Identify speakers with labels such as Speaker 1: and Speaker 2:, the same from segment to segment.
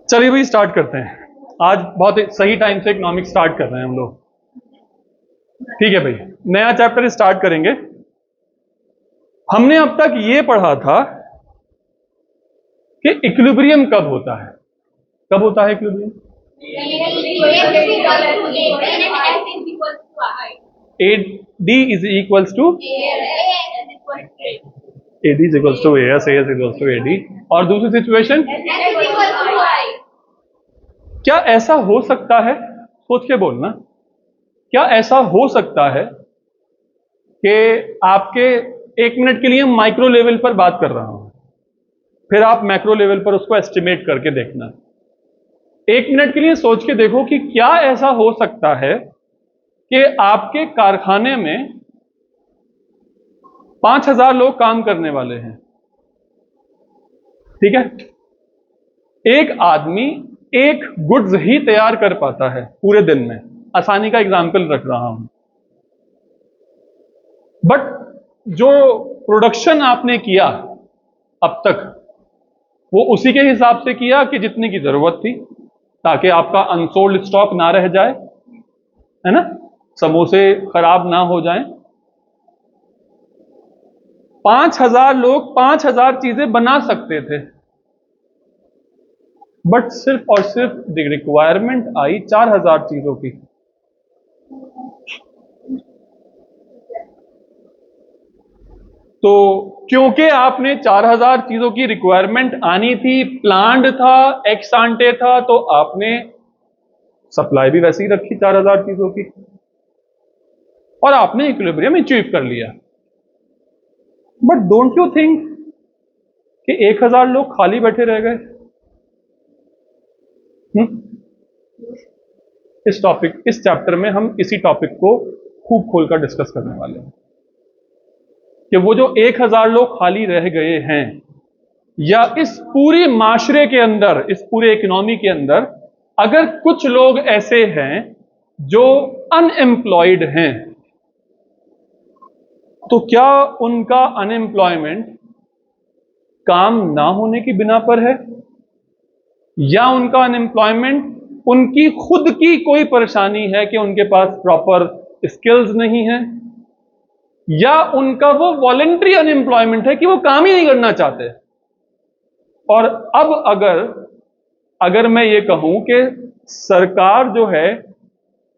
Speaker 1: चलिए भाई स्टार्ट करते हैं। आज बहुत सही टाइम से इकोनॉमिक्स स्टार्ट कर रहे हैं हम लोग। ठीक है भाई, नया चैप्टर स्टार्ट करेंगे। हमने अब तक ये पढ़ा था कि इक्विलिब्रियम कब होता है। कब होता है equilibrium? AD is equals to AD is equals to AS, AS equals to AD। और दूसरी सिचुएशन, क्या ऐसा हो सकता है, सोच के बोलना, क्या ऐसा हो सकता है कि आपके एक मिनट के लिए माइक्रो लेवल पर बात कर रहा हूं, फिर आप मैक्रो लेवल पर उसको एस्टिमेट करके देखना। एक मिनट के लिए सोच के देखो कि क्या ऐसा हो सकता है कि आपके कारखाने में 5000 लोग काम करने वाले हैं। ठीक है, एक आदमी एक गुड्स ही तैयार कर पाता है पूरे दिन में। आसानी का एग्जाम्पल रख रहा हूं, बट जो प्रोडक्शन आपने किया अब तक वो उसी के हिसाब से किया कि जितनी की जरूरत थी, ताकि आपका अनसोल्ड स्टॉक ना रह जाए, है ना, समोसे खराब ना हो जाएं। 5000 लोग 5000 चीजें बना सकते थे, बट सिर्फ और सिर्फ रिक्वायरमेंट आई 4000 चीजों की। तो क्योंकि आपने 4000 चीजों की रिक्वायरमेंट आनी थी, प्लान्ड था, एक्स आंटे था, तो आपने सप्लाई भी वैसी ही रखी 4000 चीजों की, और आपने इक्विलिब्रियम अचीव कर लिया। बट डोंट यू थिंक कि 1000 लोग खाली बैठे रह गए? इस चैप्टर में हम इसी टॉपिक को खूब खोलकर डिस्कस करने वाले हैं कि वो जो 1000 लोग खाली रह गए हैं, या इस पूरी माशरे के अंदर, इस पूरे इकोनॉमी के अंदर अगर कुछ लोग ऐसे हैं जो अनएम्प्लॉयड हैं, तो क्या उनका अनएम्प्लॉयमेंट काम ना होने की बिना पर है, या उनका अनएम्प्लॉयमेंट उनकी खुद की कोई परेशानी है कि उनके पास प्रॉपर स्किल्स नहीं है, या उनका वो वॉलंटरी अनएम्प्लॉयमेंट है कि वो काम ही नहीं करना चाहते। और अब अगर मैं ये कहूं कि सरकार जो है,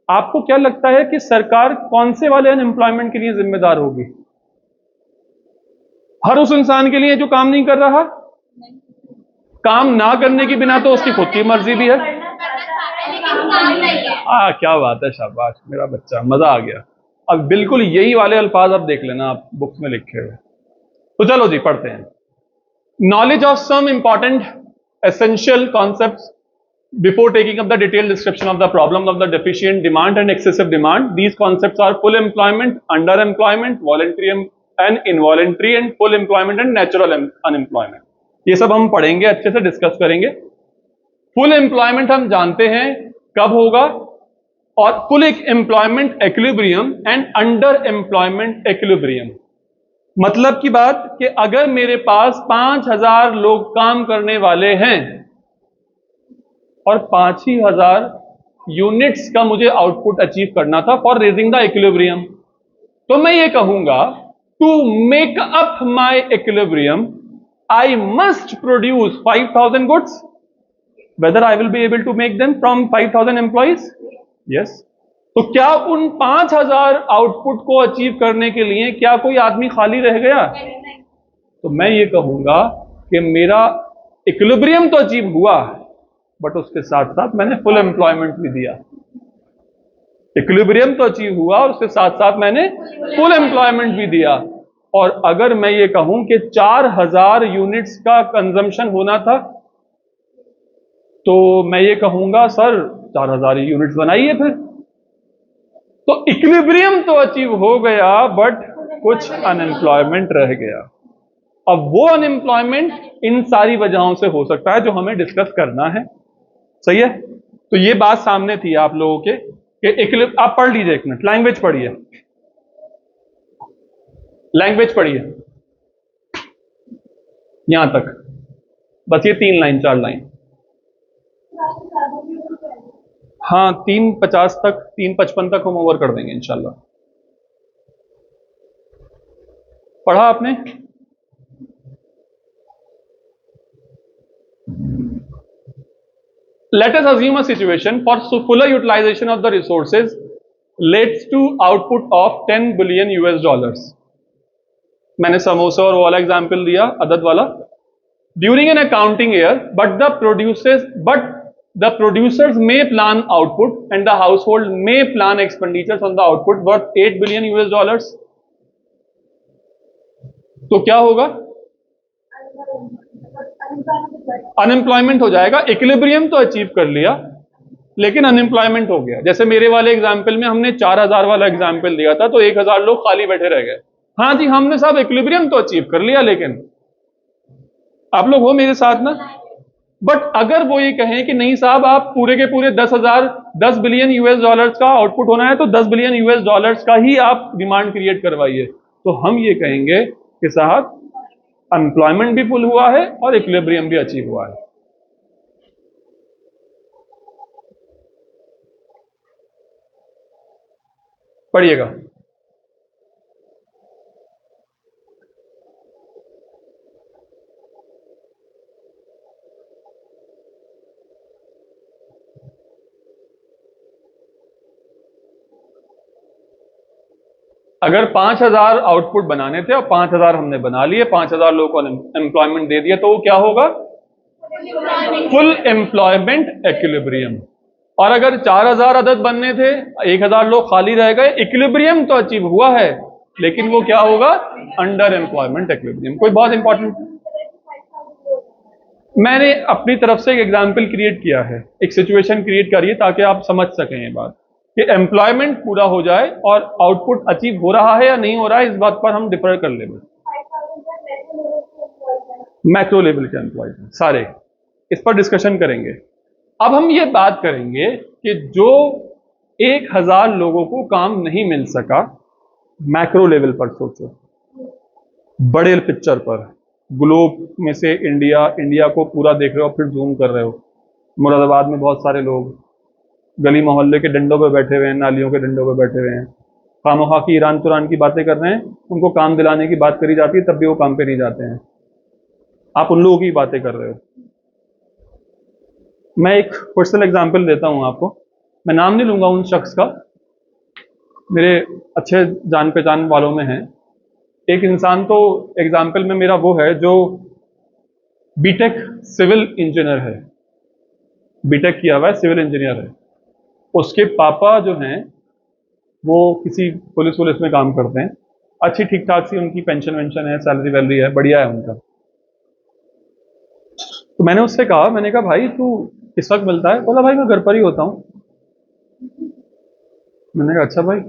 Speaker 1: आपको क्या लगता है कि सरकार कौन से वाले अनएम्प्लॉयमेंट के लिए जिम्मेदार होगी? हर उस इंसान के लिए जो काम नहीं कर रहा, काम ना करने की बिना तो उसकी खुद की मर्जी भी है। क्या बात है, शाबाश मेरा बच्चा, मजा आ गया। अब बिल्कुल यही वाले अल्फाज अब देख लेना आप बुक्स में लिखे हुए। तो चलो जी पढ़ते हैं। Knowledge of some important essential concepts before taking up the detailed description of the problem of the deficient demand and excessive demand. These concepts are full employment, underemployment, voluntary and involuntary, and full employment and natural unemployment. ये सब हम पढ़ेंगे, अच्छे से discuss करेंगे। Full employment हम जानते हैं कब होगा, और full employment equilibrium and under employment equilibrium. मतलब की बात कि अगर मेरे पास 5000 लोग काम करने वाले हैं और 5000 यूनिट्स का मुझे आउटपुट अचीव करना था फॉर रेजिंग द इक्विलिब्रियम, तो मैं ये कहूंगा to make up my equilibrium I must produce 5000 goods, whether I will be able to make them from 5000 employees. Yes. तो क्या उन 5000 आउटपुट को अचीव करने के लिए क्या कोई आदमी खाली रह गया? तो मैं ये कहूंगा कि मेरा इक्विलिब्रियम तो अचीव हुआ, बट उसके साथ साथ मैंने फुल एम्प्लॉयमेंट भी दिया। इक्विलिब्रियम तो अचीव हुआ और उसके साथ साथ मैंने फुल एम्प्लॉयमेंट भी दिया। और अगर मैं ये कहूं कि 4000 यूनिट्स का कंजम्पशन होना था, तो मैं ये कहूंगा सर 4000 यूनिट्स बनाइए फिर। तो इक्विलिब्रियम तो अचीव हो गया, बट कुछ अनएम्प्लॉयमेंट रह गया। अब वो अनएम्प्लॉयमेंट इन सारी वजहों से हो सकता है जो हमें डिस्कस करना है। सही है? तो ये बात सामने थी आप लोगों के कि आप पढ़ लीजिए एक मिनट, लैंग्वेज पढ़िए, लैंग्वेज पढ़िए यहां तक, बस ये 3 लाइन 4 लाइन। हाँ 3:50 तक 3:55 तक हम ओवर कर देंगे इंशाल्लाह। पढ़ा आपने? Let us assume a situation for fuller utilization of the resources leads to output of 10 billion US dollars. मैंने समोसा और वो वाला एग्जाम्पल दिया अदद वाला। During an accounting year the producers may plan output and the household may plan expenditures on the output worth 8 billion US dollars. तो क्या होगा? अनएम्प्लॉयमेंट हो जाएगा। इक्विलिब्रियम तो अचीव कर लिया लेकिन अनएम्प्लॉयमेंट हो गया। जैसे मेरे वाले एग्जाम्पल में हमने 4000 वाला एग्जाम्पल दिया था तो 1000 लोग खाली बैठे रह गए। हाँ जी, हमने साहब इक्विलिब्रियम तो अचीव कर लिया, लेकिन आप लोग हो मेरे साथ ना। बट अगर वो ये कहें कि नहीं साहब आप पूरे के पूरे 10 बिलियन US डॉलर्स का आउटपुट होना है तो 10 बिलियन US डॉलर्स का ही आप डिमांड क्रिएट करवाइए, तो हम ये कहेंगे कि साहब अनएम्प्लॉयमेंट भी फुल हुआ है और इक्विलिब्रियम भी अचीव हुआ है। पढ़िएगा। अगर 5000 आउटपुट बनाने थे और 5000 हमने बना लिए, 5000 लोगों को एम्प्लॉयमेंट दे दिया, तो वो क्या होगा? Full employment equilibrium. और अगर 4000 अदद बनने थे, 1000 लोग खाली रह गए, इक्विलिब्रियम तो अचीव हुआ है लेकिन वो क्या होगा? Under employment equilibrium. कोई बहुत इंपॉर्टेंट, मैंने अपनी तरफ से एक एग्जाम्पल क्रिएट किया है, एक सिचुएशन क्रिएट करिए ताकि आप समझ सकें ये बात कि एम्प्लॉयमेंट पूरा हो जाए और आउटपुट अचीव हो रहा है या नहीं हो रहा है, इस बात पर हम डिफर कर लेंगे। मैक्रो लेवल के एम्प्लॉय सारे, इस पर डिस्कशन करेंगे। अब हम ये बात करेंगे कि जो 1000 लोगों को काम नहीं मिल सका, मैक्रो लेवल पर सोचो, बड़े पिक्चर पर, ग्लोब में से इंडिया को पूरा देख रहे हो, फिर जूम कर रहे हो। मुरादाबाद में बहुत सारे लोग गली मोहल्ले के डंडों पे बैठे हुए हैं, नालियों के डंडों पे बैठे हुए हैं, खामोखा की ईरान तुरान की बातें कर रहे हैं, उनको काम दिलाने की बात करी जाती है तब भी वो काम पे नहीं जाते हैं। आप उन लोगों की बातें कर रहे हो। मैं एक पर्सनल एग्जांपल देता हूं आपको, मैं नाम नहीं लूंगा उन शख्स का, मेरे अच्छे जान पहचान वालों में है एक इंसान। तो एग्जाम्पल में मेरा वो है जो बीटेक सिविल इंजीनियर है, बीटेक किया हुआ है, सिविल इंजीनियर है। उसके पापा जो हैं वो किसी पुलिस में काम करते हैं, अच्छी ठीक ठाक सी उनकी पेंशन वेंशन है, सैलरी वैलरी है, बढ़िया है उनका। तो मैंने उससे कहा, मैंने कहा भाई तू किस वक्त मिलता है? बोला भाई मैं घर पर ही होता हूँ। मैंने कहा अच्छा भाई।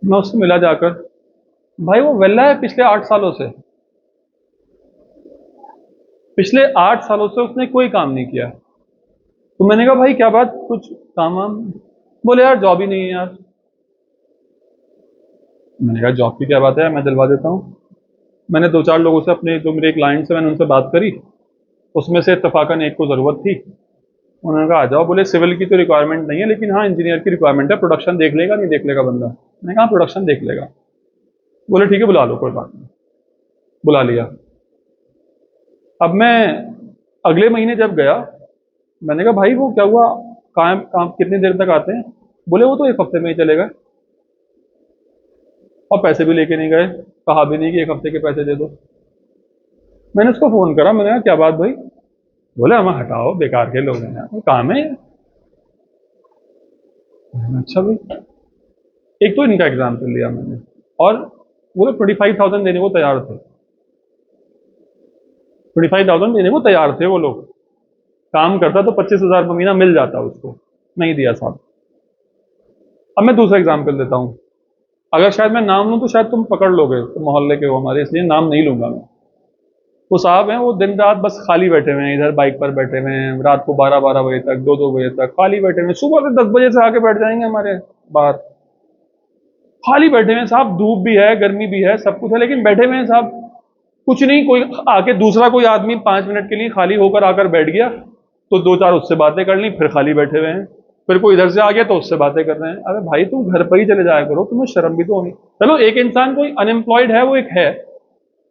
Speaker 1: मैं उसको मिला जाकर, भाई वो वेला है पिछले 8 सालों से, पिछले 8 सालों से उसने कोई काम नहीं किया। तो मैंने कहा भाई क्या बात, कुछ काम वाम? बोले यार जॉब ही नहीं है यार। मैंने कहा जॉब की क्या बात है, मैं दिलवा देता हूँ। मैंने 2-4 लोगों से, अपने जो मेरे क्लाइंट्स हैं, मैंने उनसे बात करी, उसमें से इत्तफाकन एक को ज़रूरत थी। उन्होंने कहा आ जाओ। बोले सिविल की तो रिक्वायरमेंट नहीं है लेकिन हाँ इंजीनियर की रिक्वायरमेंट है, प्रोडक्शन देख लेगा नहीं देख लेगा बंदा? मैंने कहा प्रोडक्शन देख लेगा। बोले ठीक है बुला लो, कोई बात नहीं। बुला लिया। अब मैं अगले महीने जब गया, मैंने कहा भाई वो क्या हुआ, काम कितनी देर तक आते हैं? बोले वो तो 1 हफ्ते में ही चले गए और पैसे भी लेके नहीं गए, कहा भी नहीं कि 1 हफ्ते के पैसे दे दो। मैंने उसको फ़ोन करा, मैंने कहा क्या बात भाई? बोले हमें हटाओ, बेकार के लोग हैं यार, काम है। अच्छा भाई, एक तो इनका एग्जाम्पल लिया मैंने, और वो लोग 25,000 देने को तैयार थे, 25,000 देने को तैयार थे वो लोग। काम करता तो 25,000 महीना मिल जाता उसको, नहीं दिया साहब। अब मैं दूसरा एग्जाम्पल देता हूँ, अगर शायद मैं नाम लूँ तो शायद तुम पकड़ लोगे, तो मोहल्ले के हो हमारे, इसलिए नाम नहीं लूंगा मैं। वो साहब हैं, वो दिन रात बस खाली बैठे हुए हैं, इधर बाइक पर बैठे हुए हैं, रात को 12-12 बजे तक, 2-2 बजे तक खाली बैठे हुए हैं। सुबह के 10 बजे से आके बैठ जाएंगे हमारे बाहर, खाली बैठे हुए हैं साहब। धूप भी है, गर्मी भी है, सब कुछ है, लेकिन बैठे हुए हैं साहब। कुछ नहीं, कोई आके दूसरा कोई आदमी 5 मिनट के लिए खाली होकर आकर बैठ गया तो दो चार उससे बातें कर ली, फिर खाली बैठे हुए हैं। फिर कोई इधर से आ गया तो उससे बातें कर रहे हैं। अरे भाई तुम घर पर ही चले जाया करो, तुम्हें शर्म भी तो होनी। चलो एक इंसान कोई अनएम्प्लॉयड है, वो एक है,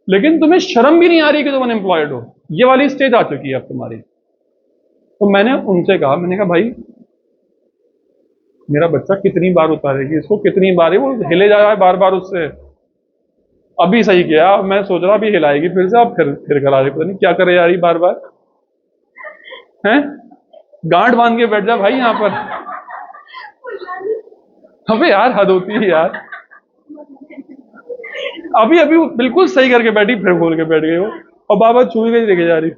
Speaker 1: लेकिन तुम्हें शर्म भी नहीं आ रही कि तुम अनएम्प्लॉयड हो। ये वाली स्टेज आ चुकी है अब तुम्हारी। तो मैंने उनसे कहा, मैंने कहा भाई मेरा बच्चा कितनी बार उतारेगी इसको, कितनी बार, वो हिले जा रहा है बार बार उससे। अभी सही किया, मैं सोच रहा अभी हिलाएगी फिर से, अब फिर करा रही, पता नहीं क्या करे यार ये बार बार। हैं, गांठ बांध के बैठ जा भाई यहाँ पर। अबे यार हद होती है यार। अभी अभी वो बिल्कुल सही करके बैठी, फिर खोल के बैठ गई वो, और बाबा छुई गई लेके जा रही।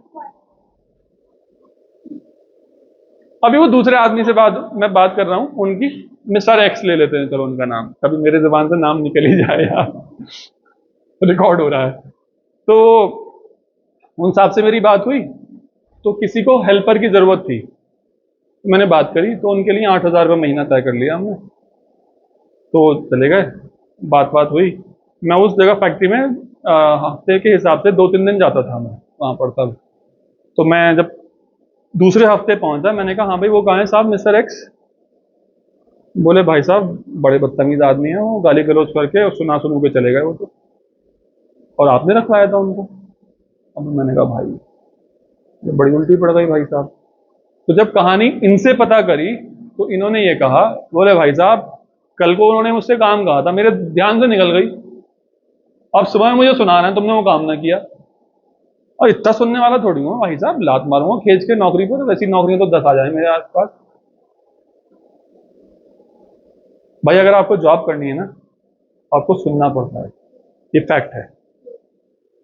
Speaker 1: अभी वो दूसरे आदमी से मैं बात कर रहा हूँ उनकी, मिस्टर एक्स ले लेते हैं चलो उनका नाम, कभी मेरे जुबान से नाम निकल ही जाए यार, रिकॉर्ड हो रहा है। तो उन साहब से मेरी बात हुई, तो किसी को हेल्पर की जरूरत थी, तो मैंने बात करी, तो उनके लिए 8,000 रुपये महीना तय कर लिया हमने। तो चले गए, बात बात हुई। मैं उस जगह फैक्ट्री में हफ्ते के हिसाब से 2-3 दिन जाता था मैं वहाँ पर तब। तो मैं जब दूसरे हफ्ते पहुंचा, मैंने कहा हाँ भाई वो कहाँ है साहब मिस्टर एक्स? बोले भाई साहब बड़े बदतमीज आदमी है, वो गाली गलौज करके और सुना सुनू के चले गए वो तो, और आपने रखवाया था उनको। अब मैंने कहा भाई ये बड़ी उल्टी पड़ गई भाई साहब। तो जब कहानी इनसे पता करी तो इन्होंने ये कहा, बोले भाई साहब कल को उन्होंने मुझसे काम कहा था, मेरे ध्यान से निकल गई, अब सुबह में मुझे सुना रहे हैं तुमने वो काम ना किया। और इतना सुनने वाला थोड़ी हूँ भाई साहब, लात मारूंगा खींच के नौकरी पर, वैसी नौकरी तो 10 आ जाए मेरे आसपास। भाई अगर आपको जॉब करनी है ना, आपको सुनना पड़ता है, ये फैक्ट है।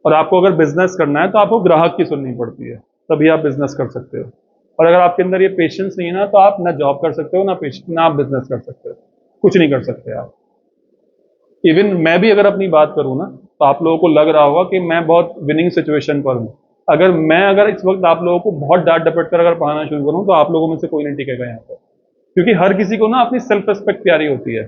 Speaker 1: और आपको अगर बिजनेस करना है तो आपको ग्राहक की सुननी पड़ती है, तभी आप बिजनेस कर सकते हो। और अगर आपके अंदर ये पेशेंस नहीं है ना, तो आप ना जॉब कर सकते हो, ना आप बिजनेस कर सकते हो, कुछ नहीं कर सकते आप। इवन मैं भी अगर अपनी बात करूं ना, तो आप लोगों को लग रहा होगा कि मैं बहुत विनिंग सिचुएशन पर हूं। अगर इस वक्त आप लोगों को बहुत डांट डपट कर अगर पढ़ाना शुरू करूं, तो आप लोगों में से कोई नहीं टिकेगा यहाँ पर, क्योंकि हर किसी को ना अपनी सेल्फ रिस्पेक्ट प्यारी होती है।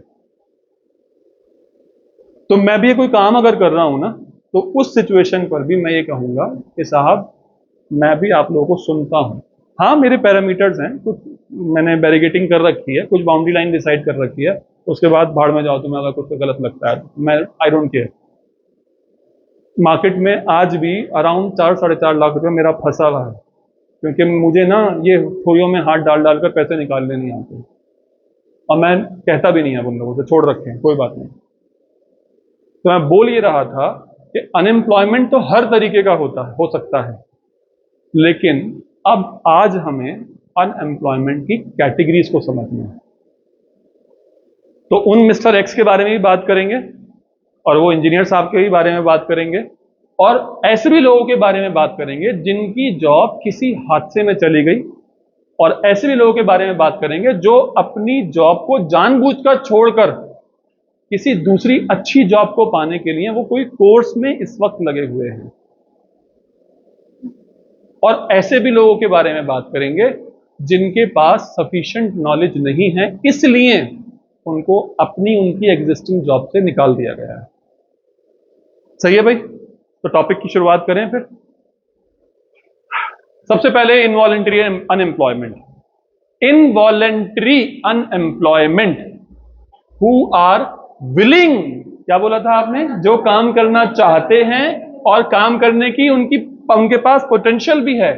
Speaker 1: तो मैं भी कोई काम अगर कर रहा हूं ना, तो उस सिचुएशन पर भी मैं ये कहूंगा कि साहब मैं भी आप लोगों को सुनता हूं। हाँ मेरे पैरामीटर्स हैं कुछ, मैंने बैरिगेटिंग कर रखी है, कुछ बाउंड्री लाइन डिसाइड कर रखी है, उसके बाद भाड़ में जाओ, तुम्हें अगर कुछ गलत लगता है मैं आई डोंट केयर। मार्केट में आज भी अराउंड 4-4.5 लाख रुपए मेरा फंसा हुआ है, क्योंकि मुझे ना ये थोड़ियों में हाथ डाल डाल कर पैसे निकालने नहीं आते, और मैं कहता भी नहीं है उन लोगों से, छोड़ रखे हैं कोई बात नहीं। तो मैं बोल ये रहा था कि अनएम्प्लॉयमेंट तो हर तरीके का हो सकता है, लेकिन अब आज हमें अनएम्प्लॉयमेंट की कैटेगरीज को समझना है। तो उन मिस्टर एक्स के बारे में भी बात करेंगे, और वो इंजीनियर साहब के भी बारे में बात करेंगे, और ऐसे भी लोगों के बारे में बात करेंगे जिनकी जॉब किसी हादसे में चली गई, और ऐसे भी लोगों के बारे में बात करेंगे जो अपनी जॉब को जानबूझकर छोड़कर किसी दूसरी अच्छी जॉब को पाने के लिए वो कोई कोर्स में इस वक्त लगे हुए हैं। और ऐसे भी लोगों के बारे में बात करेंगे जिनके पास सफिशिएंट नॉलेज नहीं है, इसलिए उनको उनकी एग्जिस्टिंग जॉब से निकाल दिया गया है। सही है भाई? तो टॉपिक की शुरुआत करें फिर। सबसे पहले involuntary unemployment. Involuntary unemployment, who are willing, क्या बोला था आपने, जो काम करना चाहते हैं और काम करने की उनके पास पोटेंशियल भी है।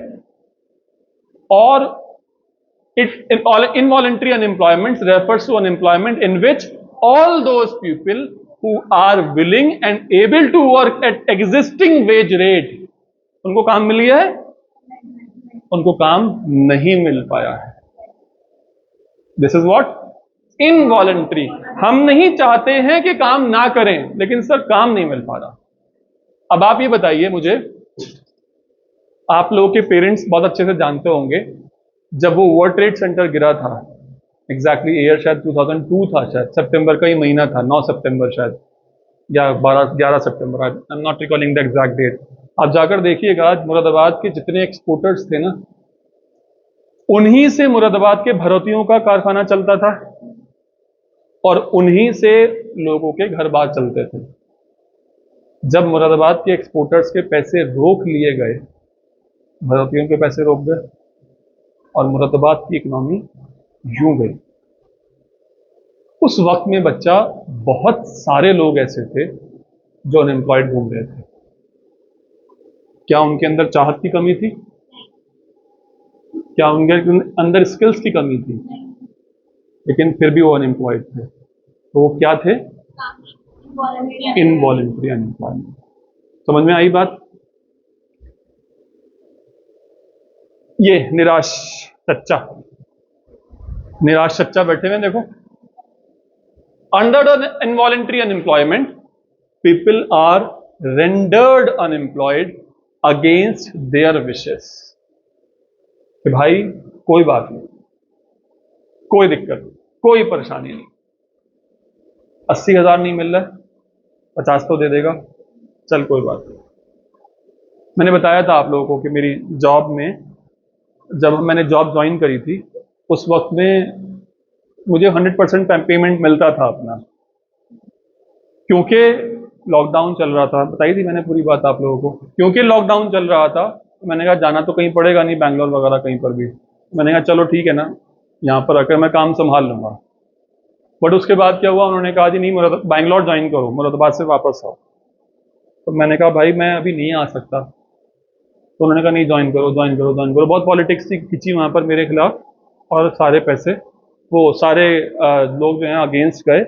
Speaker 1: और involuntary unemployment refers to unemployment in which all those people who are willing and able to work at existing wage rate, उनको काम मिल गया है, उनको काम नहीं मिल पाया है। This is what involuntary. हम नहीं चाहते हैं कि काम ना करें, लेकिन सर काम नहीं मिल पा रहा। अब आप ये बताइए मुझे, आप लोगों के पेरेंट्स बहुत अच्छे से जानते होंगे, जब वो वर्ल्ड ट्रेड सेंटर गिरा था, एग्जैक्टली ईयर शायद 2002 था, शायद सितंबर का ही महीना था, 9 सितंबर शायद, या 11 सितंबर, I am not recalling the exact date. आप जाकर देखिएगा, आज मुरादाबाद के जितने एक्सपोर्टर्स थे ना, उन्हीं से मुरादाबाद के भरोतियों का कारखाना चलता था, और उन्हीं से लोगों के घर बार चलते थे। जब मुरादाबाद के एक्सपोर्टर्स के पैसे रोक लिए गए, भरोतियों के पैसे रोक गए, और मुरादाबाद की इकोनॉमी यूं गई। उस वक्त में बच्चा बहुत सारे लोग ऐसे थे जो अनएम्प्लॉयड घूम रहे थे। क्या उनके अंदर चाहत की कमी थी? क्या उनके अंदर स्किल्स की कमी थी? लेकिन फिर भी वो अनएम्प्लॉयड थे। तो वो क्या थे? Involuntary unemployment. समझ में आई बात? ये निराश सच्चा, निराश सच्चा बैठे हुए देखो। Under involuntary unemployment people are rendered unemployed against their wishes. कि भाई कोई बात नहीं, कोई दिक्कत नहीं, कोई परेशानी नहीं, 80,000 नहीं मिल रहा है, 50 तो दे देगा, चल कोई बात नहीं। मैंने बताया था आप लोगों को कि मेरी जॉब में, जब मैंने जॉब ज्वाइन करी थी, उस वक्त में मुझे 100% पेमेंट मिलता था अपना, क्योंकि लॉकडाउन चल रहा था। बताई थी मैंने पूरी बात आप लोगों को। क्योंकि लॉकडाउन चल रहा था तो मैंने कहा जाना तो कहीं पड़ेगा नहीं, बैंगलोर वगैरह कहीं पर भी। मैंने कहा चलो ठीक है ना, यहाँ पर आकर मैं काम संभाल लूंगा। बट उसके बाद क्या हुआ, उन्होंने कहा जी नहीं, बैंगलोर ज्वाइन करो, मुरादाबाद से वापस आओ। तो मैंने कहा भाई मैं अभी नहीं आ सकता। तो उन्होंने कहा नहीं, ज्वाइन करो ज्वाइन करो ज्वाइन करो। बहुत पॉलिटिक्स थी खींची वहाँ पर मेरे खिलाफ, और सारे पैसे वो सारे लोग जो हैं अगेंस्ट गए,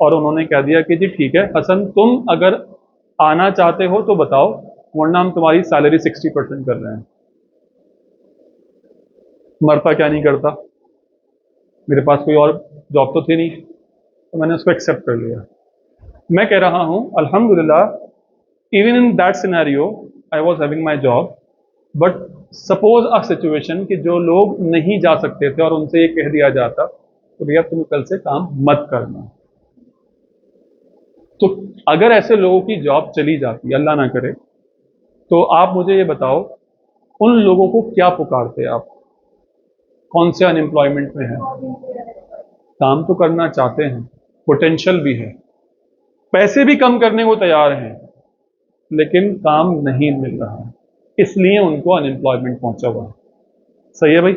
Speaker 1: और उन्होंने कह दिया कि जी ठीक है हसन, तुम अगर आना चाहते हो तो बताओ, वरना हम तुम्हारी सैलरी 60% कर रहे हैं। मरता क्या नहीं करता, मेरे पास कोई और जॉब तो थी नहीं, तो मैंने उसको एक्सेप्ट कर लिया। मैं कह रहा हूँ अल्हम्दुलिल्लाह, even in that scenario I was having my job. But suppose a situation कि जो लोग नहीं जा सकते थे और उनसे ये कह दिया जाता तो भैया तुम कल से काम मत करना, तो अगर ऐसे लोगों की जॉब चली जाती, अल्लाह ना करे, तो आप मुझे ये बताओ उन लोगों को क्या पुकारते आप? कौन से अनएम्प्लॉयमेंट में है? काम तो करना चाहते हैं, पोटेंशियल भी है, पैसे भी कम करने को तैयार हैं, लेकिन काम नहीं मिल रहा है, इसलिए उनको अनएम्प्लॉयमेंट पहुंचा हुआ है। सही है भाई?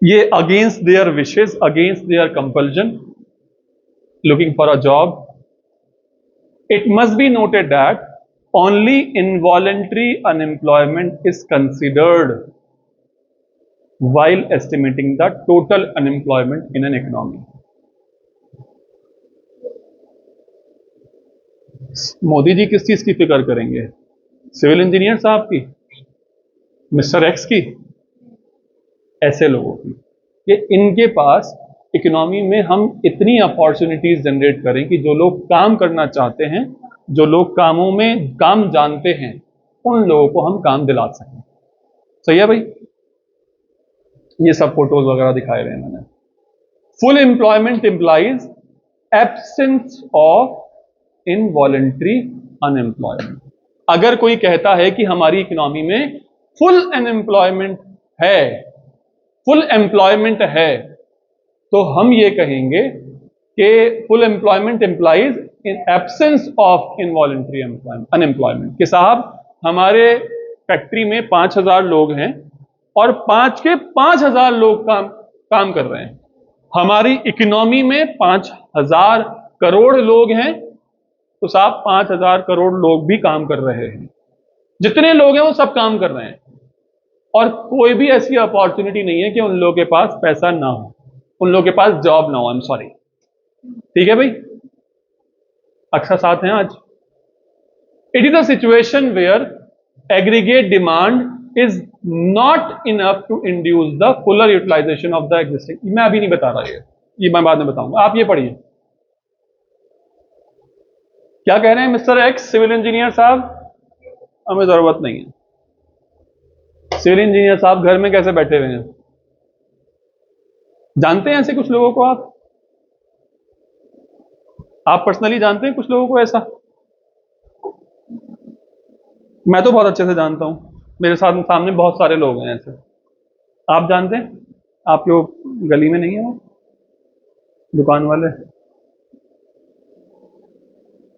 Speaker 1: ये against their wishes, against their compulsion, looking for a job. It must be noted that only involuntary unemployment is considered while estimating the total unemployment in an economy. Modi ji किस चीज की फिक्र करेंगे? सिविल इंजीनियर साहब की, मिस्टर एक्स की, ऐसे लोगों की। ये इनके पास इकोनॉमी में हम इतनी अपॉर्चुनिटीज जनरेट करें कि जो लोग काम करना चाहते हैं, जो लोग कामों में काम जानते हैं, उन लोगों को हम काम दिला सकें। सही है भाई? ये सब फोटोज वगैरह दिखाए रहे हैं मैंने। Full employment implies absence of involuntary unemployment. अगर कोई कहता है कि हमारी इकोनॉमी में फुल अनएम्प्लॉयमेंट है, फुल एम्प्लॉयमेंट है, तो हम ये कहेंगे कि full employment implies in absence of involuntary unemployment. कि साहब हमारे फैक्ट्री में 5,000 लोग हैं और 5 के 5,000 लोग काम कर रहे हैं। हमारी इकोनॉमी में 5,000 करोड़ लोग हैं, तो साहब 5,000 करोड़ लोग भी काम कर रहे हैं। जितने लोग हैं वो सब काम कर रहे हैं, और कोई भी ऐसी अपॉर्चुनिटी नहीं है कि उन लोगों के पास पैसा ना हो, उन लोगों के पास जॉब ना हो। I am sorry. ठीक है भाई? अच्छा साथ हैं आज। It is a situation where aggregate demand is not enough to induce the fuller utilisation of the existing. मैं अभी नहीं बता रहा, ये मैं बाद में बताऊंगा, आप ये पढ़िए। क्या कह रहे हैं मिस्टर एक्स सिविल इंजीनियर साहब? हमें जरूरत नहीं है। सिविल इंजीनियर साहब घर में कैसे बैठे हुए हैं? जानते हैं ऐसे कुछ लोगों को? आप पर्सनली जानते हैं कुछ लोगों को ऐसा? मैं तो बहुत अच्छे से जानता हूं, मेरे साथ सामने बहुत सारे लोग हैं ऐसे। आप जानते हैं? आप लोग गली में नहीं है वो दुकान वाले?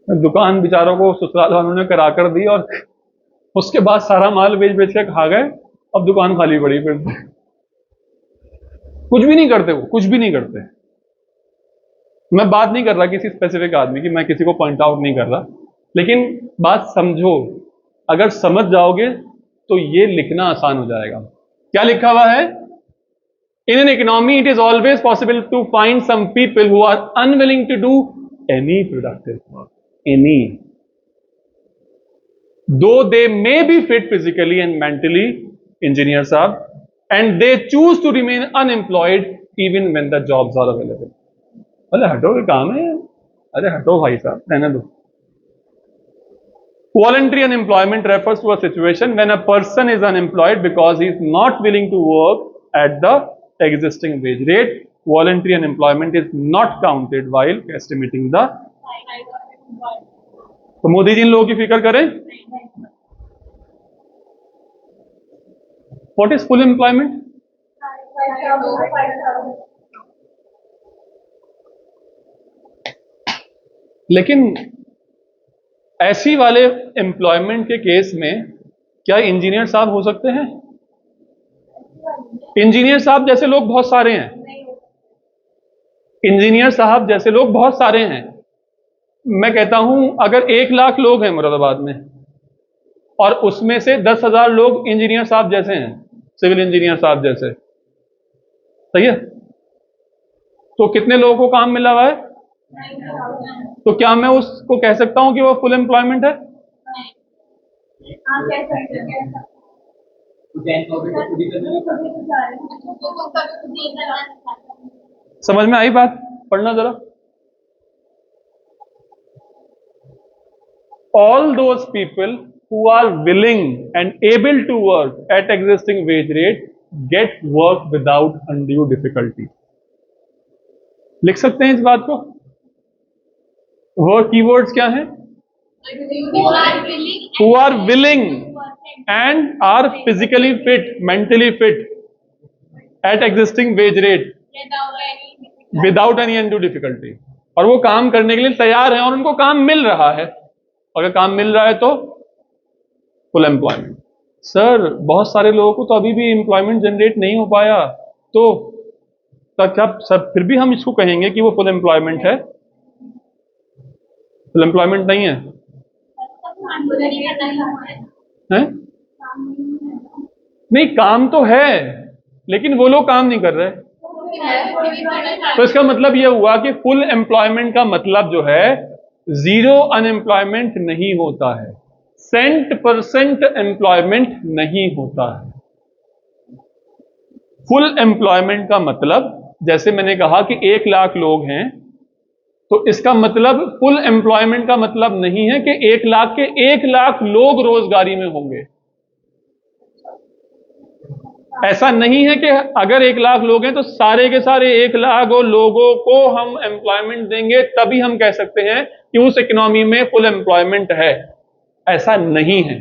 Speaker 1: दुकान बेचारों को ससुराल वालों ने करा कर दी, और उसके बाद सारा माल बेच बेच के खा गए, अब दुकान खाली पड़ी फिर से। कुछ भी नहीं करते, वो कुछ भी नहीं करते। मैं बात नहीं कर रहा किसी स्पेसिफिक आदमी की, मैं किसी को पॉइंट आउट नहीं कर रहा, लेकिन बात समझो। अगर समझ जाओगे तो ये लिखना आसान हो जाएगा। क्या लिखा हुआ है? In an economy, it is always possible to find some people who are unwilling to do any productive work. Any. Though they may be fit physically and mentally, engineers are, and they choose to remain unemployed even when the jobs are available. अरे हटो, ये काम है। अरे हटो भाई साहब, रहने दो। Voluntary unemployment refers to a situation when a person is unemployed because he is not willing to work at the existing wage rate. Voluntary unemployment is not counted while estimating the. तो मोदी जी इन लोगों की फिक्र करें। What is full employment? लेकिन ऐसी वाले employment के case में क्या इंजीनियर साहब हो सकते हैं? इंजीनियर साहब जैसे लोग बहुत सारे हैं। इंजीनियर साहब जैसे लोग बहुत सारे हैं। मैं कहता हूं अगर 1 लाख लोग हैं मुरादाबाद में और उसमें से 10,000 लोग इंजीनियर साहब जैसे हैं, सिविल इंजीनियर साहब जैसे, सही है? तो कितने लोगों को काम मिला हुआ है? तो क्या मैं उसको कह सकता हूं कि वो फुल एम्प्लॉयमेंट है? समझ में आई बात? पढ़ना जरा। All those people who are willing and able to work at existing wage rate get work without undue difficulty. लिख सकते हैं इस बात को? वर्क कीवर्ड्स क्या हैं? Who are willing and are physically fit, mentally fit at existing wage rate without any undue difficulty. और वो काम करने के लिए तैयार हैं और उनको काम मिल रहा है। अगर काम मिल रहा है तो फुल एम्प्लॉयमेंट। सर बहुत सारे लोगों को तो अभी भी एम्प्लॉयमेंट जनरेट नहीं हो पाया, तो क्या सर फिर भी हम इसको कहेंगे कि वो फुल एम्प्लॉयमेंट है? फुल एम्प्लॉयमेंट नहीं है? हैं? नहीं, काम तो है लेकिन वो लोग काम नहीं कर रहे। तो इसका मतलब यह हुआ कि फुल एम्प्लॉयमेंट का मतलब जो है जीरो अनएम्प्लॉयमेंट नहीं होता है, 100% एम्प्लॉयमेंट नहीं होता है। फुल एम्प्लॉयमेंट का मतलब, जैसे मैंने कहा कि 1 लाख लोग हैं, तो इसका मतलब फुल एम्प्लॉयमेंट का मतलब नहीं है कि 1 लाख के 1 लाख लोग रोजगारी में होंगे। ऐसा नहीं है कि अगर 1 लाख लोग हैं तो सारे के सारे 1 लाख लोगों को हम एम्प्लॉयमेंट देंगे तभी हम कह सकते हैं कि उस इकोनॉमी में फुल एम्प्लॉयमेंट है। ऐसा नहीं है।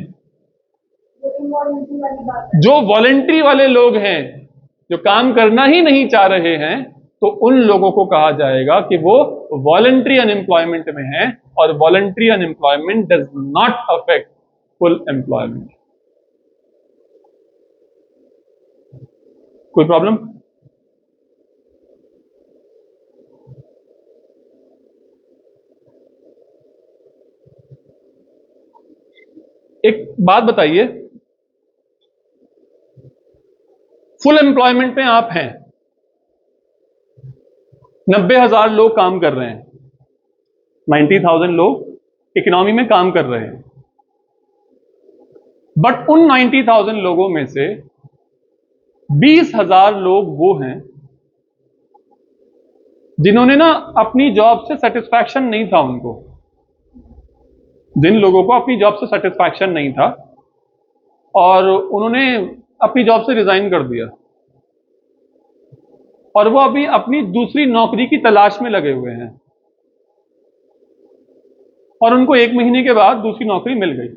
Speaker 1: जो वॉलंटरी वाले लोग हैं, जो काम करना ही नहीं चाह रहे हैं, तो उन लोगों को कहा जाएगा कि वो वॉलंटरी अनएम्प्लॉयमेंट में हैं, और voluntary unemployment does not affect full employment. कोई प्रॉब्लम? एक बात बताइए, फुल एम्प्लॉयमेंट में आप हैं, 90,000 लोग काम कर रहे हैं, 90,000 लोग इकोनॉमी में काम कर रहे हैं, बट उन 90,000 लोगों में से 20,000 लोग वो हैं जिन्होंने ना अपनी जॉब से सेटिस्फैक्शन नहीं था उनको। जिन लोगों को अपनी जॉब से सेटिस्फैक्शन नहीं था और उन्होंने अपनी जॉब से रिजाइन कर दिया और वो अभी अपनी दूसरी नौकरी की तलाश में लगे हुए हैं और उनको 1 महीने के बाद दूसरी नौकरी मिल गई।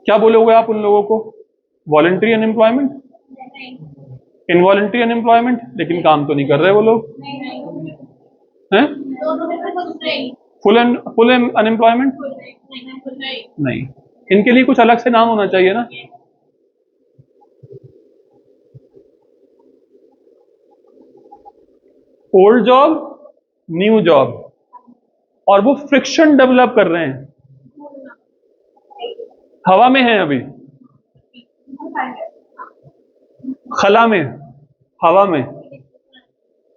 Speaker 1: क्या बोलोगे आप उन लोगों को? वॉलंटरी अनएम्प्लॉयमेंट, इनवॉलंटरी अनएम्प्लॉयमेंट, लेकिन काम तो नहीं कर रहे वो लोग हैं। Full unemployment? नहीं, इनके लिए कुछ अलग से नाम होना चाहिए ना। ओल्ड जॉब, न्यू जॉब, और वो फ्रिक्शन डेवलप कर रहे हैं, हवा में है अभी, खला में, हवा में,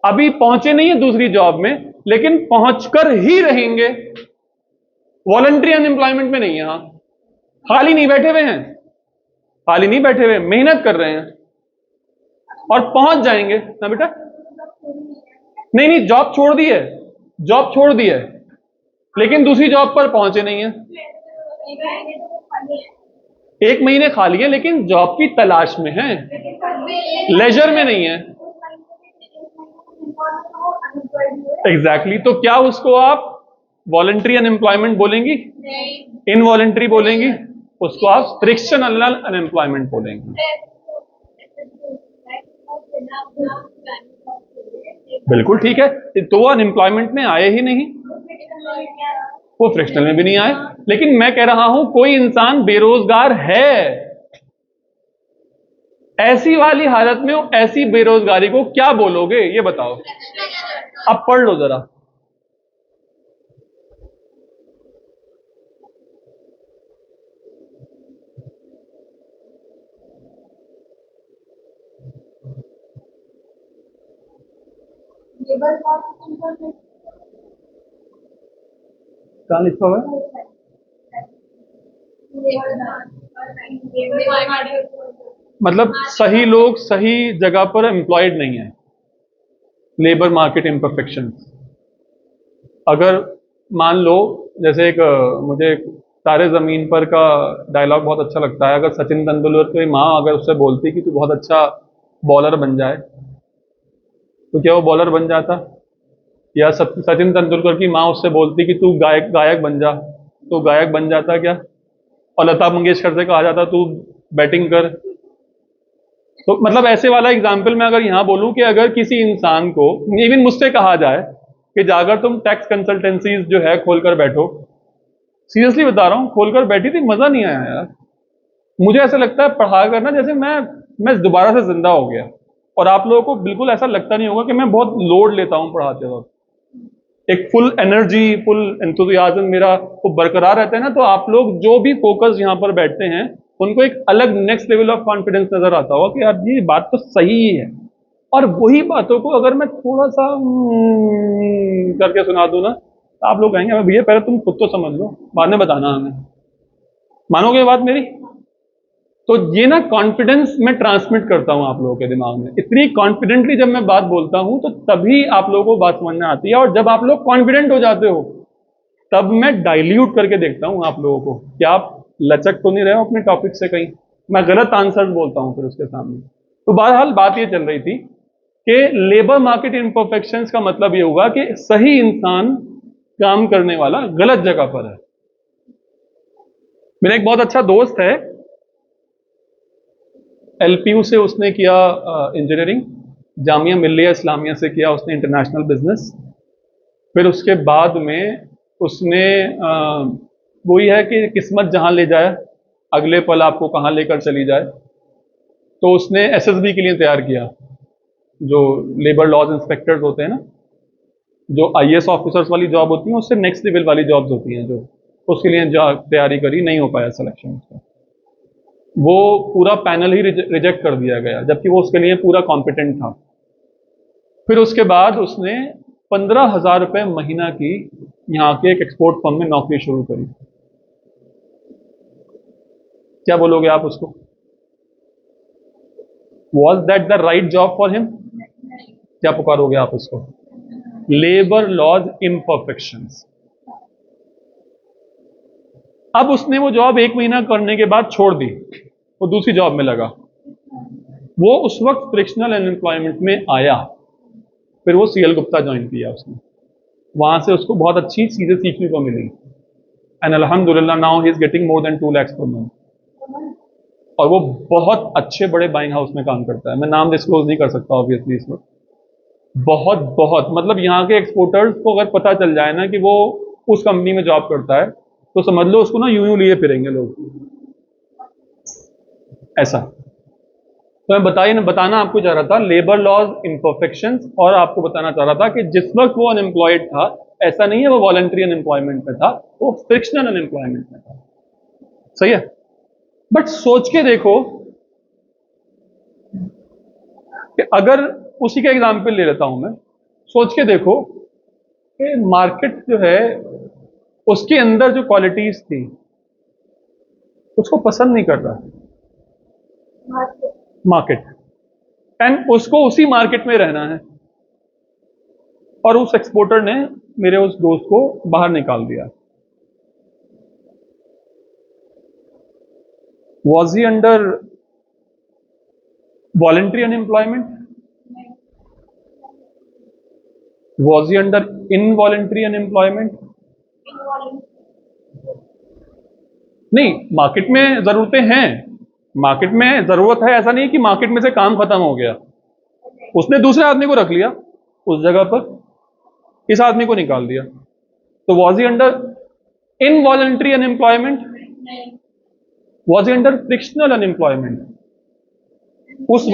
Speaker 1: अभी पहुंचे नहीं है दूसरी जॉब में, लेकिन पहुंचकर ही रहेंगे। वॉलंटरी अनएम्प्लॉयमेंट में नहीं है, हाँ, खाली नहीं बैठे हुए हैं, खाली नहीं बैठे हुए, मेहनत कर रहे हैं और पहुंच जाएंगे ना बेटा। नहीं नहीं, जॉब छोड़ दी है, जॉब छोड़ दी है, लेकिन दूसरी जॉब पर पहुंचे नहीं है। 1 महीने खाली है, लेकिन जॉब की तलाश में है, लेजर में नहीं है। एग्जैक्टली तो क्या उसको आप वॉलंटरी अनएम्प्लॉयमेंट बोलेंगी? इनवॉलंटरी बोलेंगी? उसको आप फ्रिक्शनल अनएम्प्लॉयमेंट बोलेंगी। बिल्कुल ठीक है, तो वो अनएम्प्लॉयमेंट में आए ही नहीं, वो फ्रिक्शनल में भी नहीं आए। लेकिन मैं कह रहा हूं कोई इंसान बेरोजगार है, ऐसी वाली हालत में हो, ऐसी बेरोजगारी को क्या बोलोगे ये बताओ। अब पढ़ लो जरा। कहां लिखा हुआ है? मतलब सही लोग सही जगह पर एम्प्लॉयड नहीं है। Labour market imperfection. अगर मान लो, जैसे एक मुझे तारे जमीन पर का डायलॉग बहुत अच्छा लगता है, अगर सचिन तेंदुलकर की माँ अगर उससे बोलती कि तू बहुत अच्छा बॉलर बन जाए, तो क्या वो बॉलर बन जाता? या सचिन तेंदुलकर की माँ उससे बोलती कि तू गायक गायक बन जा, तो गायक बन जाता क्या? और लता मंगेशकर से कहा जाता तू बैटिंग कर। तो मतलब ऐसे वाला एग्जाम्पल मैं अगर यहां बोलूं कि अगर किसी इंसान को, इवन मुझसे कहा जाए कि जाकर तुम टैक्स कंसल्टेंसीज जो है खोलकर बैठो, सीरियसली बता रहा हूं, खोलकर बैठी थी, मजा नहीं आया यार। मुझे ऐसा लगता है पढ़ा करना जैसे मैं दोबारा से जिंदा हो गया। और आप लोगों को बिल्कुल ऐसा लगता नहीं होगा कि मैं बहुत लोड लेता हूं पढ़ाते वक्त। एक फुल एनर्जी, फुल एंथुजियाज्म मेरा वो बरकरार रहता है ना, तो आप लोग जो भी फोकस यहाँ पर बैठते हैं उनको एक अलग नेक्स्ट लेवल ऑफ कॉन्फिडेंस नजर आता होगा कि यार ये बात तो सही ही है। और वही बातों को अगर मैं थोड़ा सा करके सुना दूं ना, तो आप लोग कहेंगे भैया पहले तुम खुद तो समझ लो, बाद में बताना हमें। मानोगे ये बात मेरी? तो ये ना कॉन्फिडेंस मैं ट्रांसमिट करता हूं आप लोगों के दिमाग में, इतनी कॉन्फिडेंटली जब मैं बात बोलता हूं तो तभी आप लोगों को बात समझ में आती है। और जब आप लोग कॉन्फिडेंट हो जाते हो तब मैं डाइल्यूट करके देखता हूं आप लोगों को कि आप लचक तो नहीं रहे हो अपने टॉपिक से कहीं। मैं गलत आंसर बोलता हूं फिर उसके सामने। तो बहरहाल बात ये चल रही थी कि लेबर मार्केट इम्परफेक्शंस का मतलब ये होगा कि सही इंसान काम करने वाला गलत जगह पर है। मेरा एक बहुत अच्छा दोस्त है, एलपीयू से उसने किया इंजीनियरिंग, जामिया मिल्लिया इस्लामिया से किया उसने इंटरनेशनल बिजनेस। फिर उसके बाद में उसने वही है कि किस्मत जहां ले जाए अगले पल आपको कहां लेकर चली जाए। तो उसने एसएसबी के लिए तैयार किया, जो लेबर लॉज इंस्पेक्टर्स होते हैं ना, जो आईएएस ऑफिसर्स वाली जॉब होती है, उससे नेक्स्ट लेवल वाली जॉब्स होती हैं, जो उसके लिए तैयारी करी, नहीं हो पाया सिलेक्शन उसका। वो पूरा पैनल ही रिजेक्ट कर दिया गया, जबकि वो उसके लिए पूरा कॉम्पिटेंट था। फिर उसके बाद उसने 15,000 रुपये महीना की यहाँ के एक एक्सपोर्ट फर्म में नौकरी शुरू करी। क्या बोलोगे आप उसको? Was that the right job for him? क्या पुकारोगे आप उसको? Labour laws imperfections. अब उसने वो जॉब 1 महीना करने के बाद छोड़ दी, वो दूसरी जॉब में लगा। वो उस वक्त फ्रिक्शनल अनएम्प्लॉयमेंट में आया, फिर वो सीएल गुप्ता ज्वाइन किया उसने। वहां से उसको बहुत अच्छी चीजें सीखने को मिली, एंड अल्हम्दुलिल्लाह now he is getting more than 2 lakhs per month। और वो बहुत अच्छे बड़े बाइंग हाउस में काम करता है, मैं नाम डिस्क्लोज नहीं कर सकता ऑब्वियसली इसमें। बहुत बहुत मतलब यहाँ के एक्सपोर्टर्स को अगर पता चल जाए ना कि वो उस कंपनी में जॉब करता है, तो समझ लो उसको ना यूं लिए फिरेंगे लोग, ऐसा। तो मैं बताना आपको चाह रहा था लेबर लॉज इम्परफेक्शंस, और आपको बताना चाह रहा था कि जिस वक्त वो अनएम्प्लॉयड था, ऐसा नहीं है वो वॉलंटरी अनएम्प्लॉयमेंट में था, वो फ्रिक्शनल अनएम्प्लॉयमेंट में था। सही है। बट सोच के देखो कि अगर उसी का एग्जाम्पल ले लेता हूं मैं, सोच के देखो कि मार्केट जो है उसके अंदर जो क्वालिटीज थी उसको पसंद नहीं कर रहा मार्केट, एंड उसको उसी मार्केट में रहना है, और उस एक्सपोर्टर ने मेरे उस दोस्त को बाहर निकाल दिया। Was he under voluntary unemployment? Was he under involuntary unemployment? नहीं, मार्केट में जरूरतें हैं, मार्केट में जरूरत है, ऐसा नहीं है कि मार्केट में से काम खत्म हो गया। उसने दूसरे आदमी को रख लिया उस जगह पर, इस आदमी को निकाल दिया, तो was he under involuntary unemployment? Was he under frictional unemployment? उस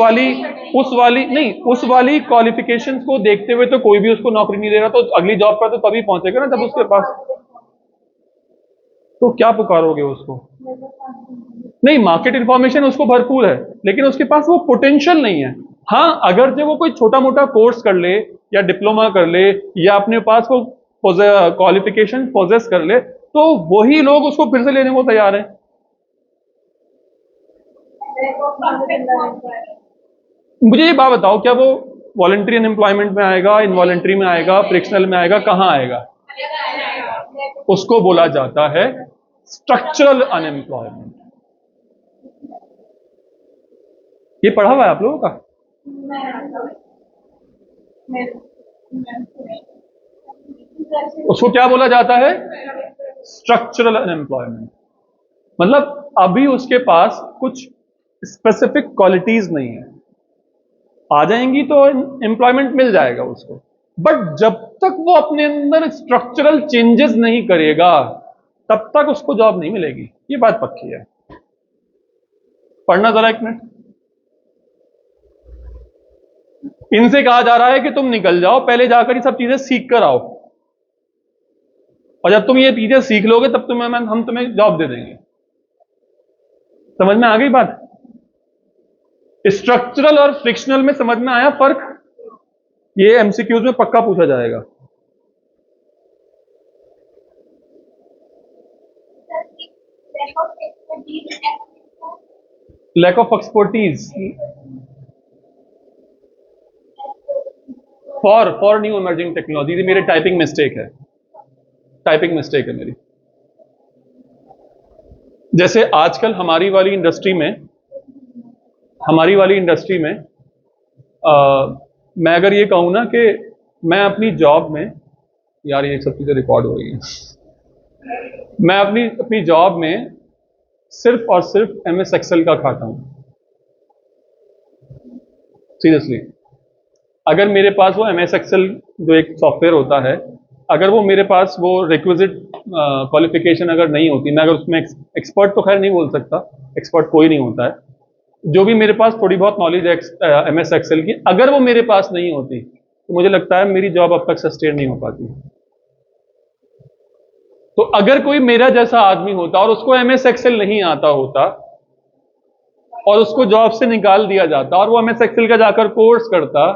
Speaker 1: वाली क्वालिफिकेशंस को देखते हुए तो कोई भी उसको नौकरी नहीं दे रहा, तो अगली जॉब पर तो तभी पहुंचेगा ना जब उसके पास, तो क्या पुकारोगे उसको? नहीं, मार्केट इंफॉर्मेशन उसको भरपूर है, लेकिन उसके पास वो पोटेंशियल नहीं है। हाँ, अगर जो वो कोई छोटा मोटा कोर्स कर ले या डिप्लोमा कर ले या अपने पास वो क्वालिफिकेशन पोजेस कर ले, तो वही लोग उसको फिर से लेने को तैयार हैं। मुझे ये बात बताओ, क्या वो वॉलंटरी अनएम्प्लॉयमेंट में आएगा, इनवॉलंटरी में आएगा, फ्रिक्शनल में आएगा, कहां आएगा? उसको बोला जाता है स्ट्रक्चरल अनएम्प्लॉयमेंट। ये पढ़ा हुआ है आप लोगों का? उसको क्या बोला जाता है? Structural unemployment. मतलब अभी उसके पास कुछ स्पेसिफिक क्वालिटीज नहीं है, आ जाएंगी तो एम्प्लॉयमेंट मिल जाएगा उसको, बट जब तक वो अपने अंदर स्ट्रक्चरल चेंजेस नहीं करेगा तब तक उसको जॉब नहीं मिलेगी, ये बात पक्की है। पढ़ना जरा एक मिनट। इनसे कहा जा रहा है कि तुम निकल जाओ, पहले जाकर ये सब चीजें सीख कर आओ, और जब तुम ये चीजें सीख लोगे तब हम तुम्हें जॉब दे देंगे। समझ में आ गई बात? स्ट्रक्चरल और फ्रिक्शनल में समझ में आया फर्क? ये एमसीक्यूज में पक्का पूछा जाएगा। Lack of expertise for new emerging technology. मेरे टाइपिंग मिस्टेक है, टाइपिंग मिस्टेक है मेरी। जैसे आजकल हमारी वाली इंडस्ट्री में मैं अगर ये कहूं ना कि मैं अपनी जॉब में, यार ये सब चीजें रिकॉर्ड हो रही हैं, मैं अपनी जॉब में सिर्फ और सिर्फ एमएस एक्सेल का खाता हूं, सीरियसली। अगर मेरे पास वो एमएस एक्सेल जो एक सॉफ्टवेयर होता है, अगर वो मेरे पास वो रिक्विजिट क्वालिफिकेशन अगर नहीं होती, मैं अगर उसमें एक्सपर्ट तो खैर नहीं बोल सकता, एक्सपर्ट कोई नहीं होता है, जो भी मेरे पास थोड़ी बहुत नॉलेज है एमएस एक्सेल की, अगर वो मेरे पास नहीं होती तो मुझे लगता है मेरी जॉब अब तक सस्टेन नहीं हो पाती। तो अगर कोई मेरा जैसा आदमी होता और उसको एमएस एक्सेल नहीं आता होता और उसको जॉब से निकाल दिया जाता और वो एमएस एक्सेल का जाकर कोर्स करता,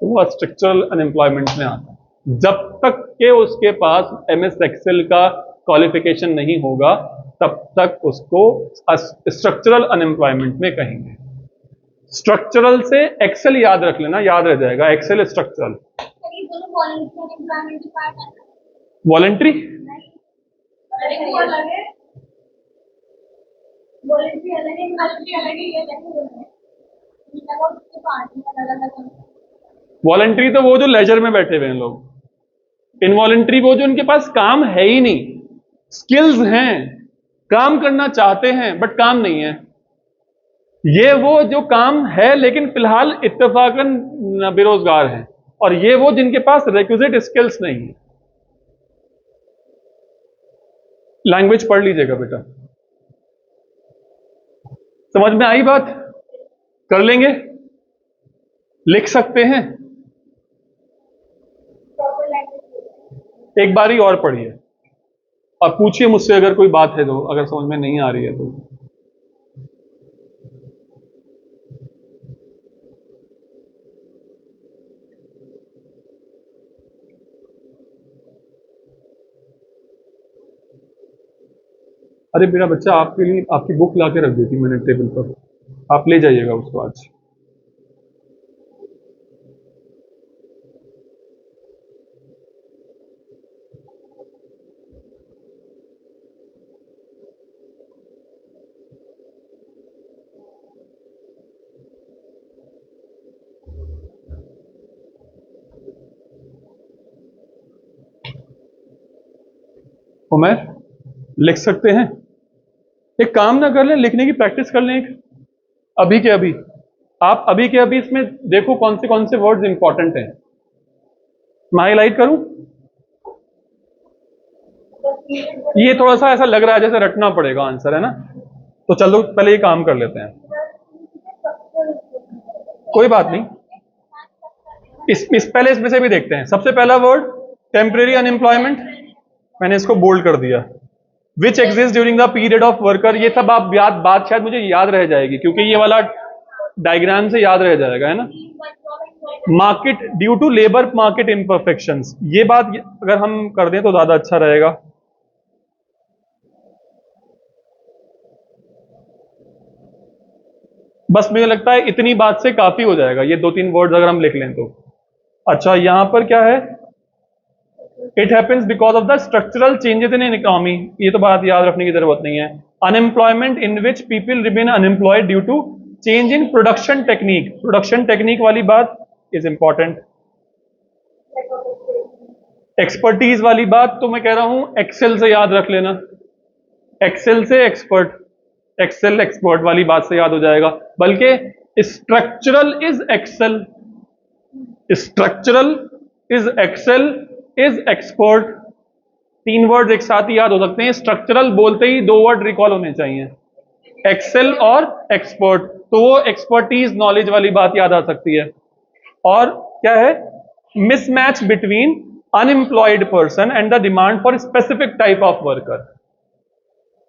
Speaker 1: तो वो स्ट्रक्चरल अनएम्प्लॉयमेंट में आता। जब तक के उसके पास एमएस एक्सेल का क्वालिफिकेशन नहीं होगा तब तक उसको स्ट्रक्चरल अनएम्प्लॉयमेंट में कहेंगे। स्ट्रक्चरल से एक्सेल याद रख लेना, याद रह जाएगा, एक्सेल स्ट्रक्चरल। वॉलंटरी वॉलंटरी तो वो जो लेजर में बैठे हुए हैं लोग, इनवॉलंटरी वो जो उनके पास काम है ही नहीं, स्किल्स हैं, काम करना चाहते हैं बट काम नहीं है। ये वो जो काम है लेकिन फिलहाल इत्तेफाकन बेरोजगार हैं, और ये वो जिनके पास रिक्विजिट स्किल्स नहीं है। लैंग्वेज पढ़ लीजिएगा बेटा। समझ में आई बात? कर लेंगे, लिख सकते हैं। एक बारी और पढ़िए और पूछिए मुझसे अगर कोई बात है तो, अगर समझ में नहीं आ रही है तो। अरे मेरा बच्चा आपके लिए आपकी बुक ला के रख दी थी मैंने टेबल पर, आप ले जाइएगा उसको आज। उमर, लिख सकते हैं? एक काम ना कर लें, लिखने की प्रैक्टिस कर लें एक, अभी के अभी। आप अभी के अभी इसमें देखो कौन से वर्ड्स इंपॉर्टेंट हैं। मैं हाईलाइट करूं? ये थोड़ा सा ऐसा लग रहा है जैसे रटना पड़ेगा आंसर, है ना? तो चलो पहले ये काम कर लेते हैं। कोई बात नहीं, इस पहले इसमें से भी देखते हैं। सबसे पहला वर्ड टेम्परेरी अनएम्प्लॉयमेंट, मैंने इसको बोल्ड कर दिया। Which exist during the period of worker, ये सब आप बात शायद मुझे याद रह जाएगी क्योंकि ये वाला डायग्राम से याद रह जाएगा, है ना? Market due to labour market imperfections, ये बात अगर हम कर दें तो ज्यादा अच्छा रहेगा। बस मुझे लगता है इतनी बात से काफी हो जाएगा, ये 2-3 वर्ड्स अगर हम लिख लें तो। अच्छा, यहां पर क्या है? It happens because of the structural changes in economy, ये तो बात याद रखने की जरूरत नहीं है। Unemployment in which people remain unemployed due to change in production technique, production technique वाली बात इज इंपॉर्टेंट। एक्सपर्टीज वाली बात तो मैं कह रहा हूं एक्सेल से याद रख लेना, एक्सेल से एक्सपर्ट, एक्सेल एक्सपर्ट वाली बात से याद हो जाएगा। बल्कि structural is excel, structural is excel is expert, 3 word एक साथ ही याद हो सकते हैं। स्ट्रक्चरल बोलते ही 2 वर्ड रिकॉल होने चाहिए, एक्सेल और एक्सपर्ट, तो वो एक्सपर्टीज नॉलेज वाली बात याद आ सकती है। और क्या है? Mismatch between unemployed person and the demand for specific type of worker,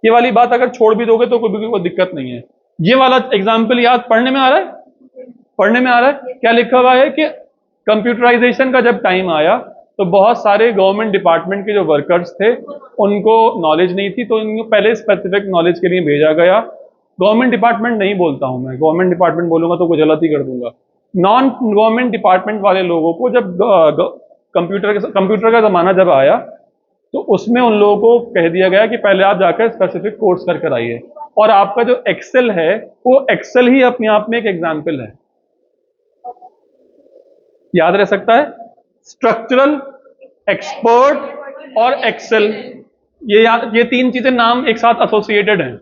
Speaker 1: ये वाली बात अगर छोड़ भी दोगे तो कोई दिक्कत नहीं है। ये वाला एग्जाम्पल याद पढ़ने में आ रहा है? पढ़ने में आ रहा है? क्या लिखा हुआ है कि कंप्यूटराइजेशन का जब टाइम आया तो बहुत सारे गवर्नमेंट डिपार्टमेंट के जो वर्कर्स थे उनको नॉलेज नहीं थी, तो इनको पहले स्पेसिफिक नॉलेज के लिए भेजा गया। गवर्नमेंट डिपार्टमेंट नहीं बोलता हूं मैं, गवर्नमेंट डिपार्टमेंट बोलूंगा तो कुछ गलत ही कर दूंगा। नॉन गवर्नमेंट डिपार्टमेंट वाले लोगों को जब कंप्यूटर का जमाना जब आया तो उसमें उन लोगों को कह दिया गया कि पहले आप जाकर स्पेसिफिक कोर्स कर आइए। और आपका जो एक्सेल है वो एक्सेल ही अपने आप में एक एग्जाम्पल है, याद रह सकता है? स्ट्रक्चरल, एक्सपर्ट और एक्सेल, ये 3 चीजें नाम एक साथ एसोसिएटेड हैं।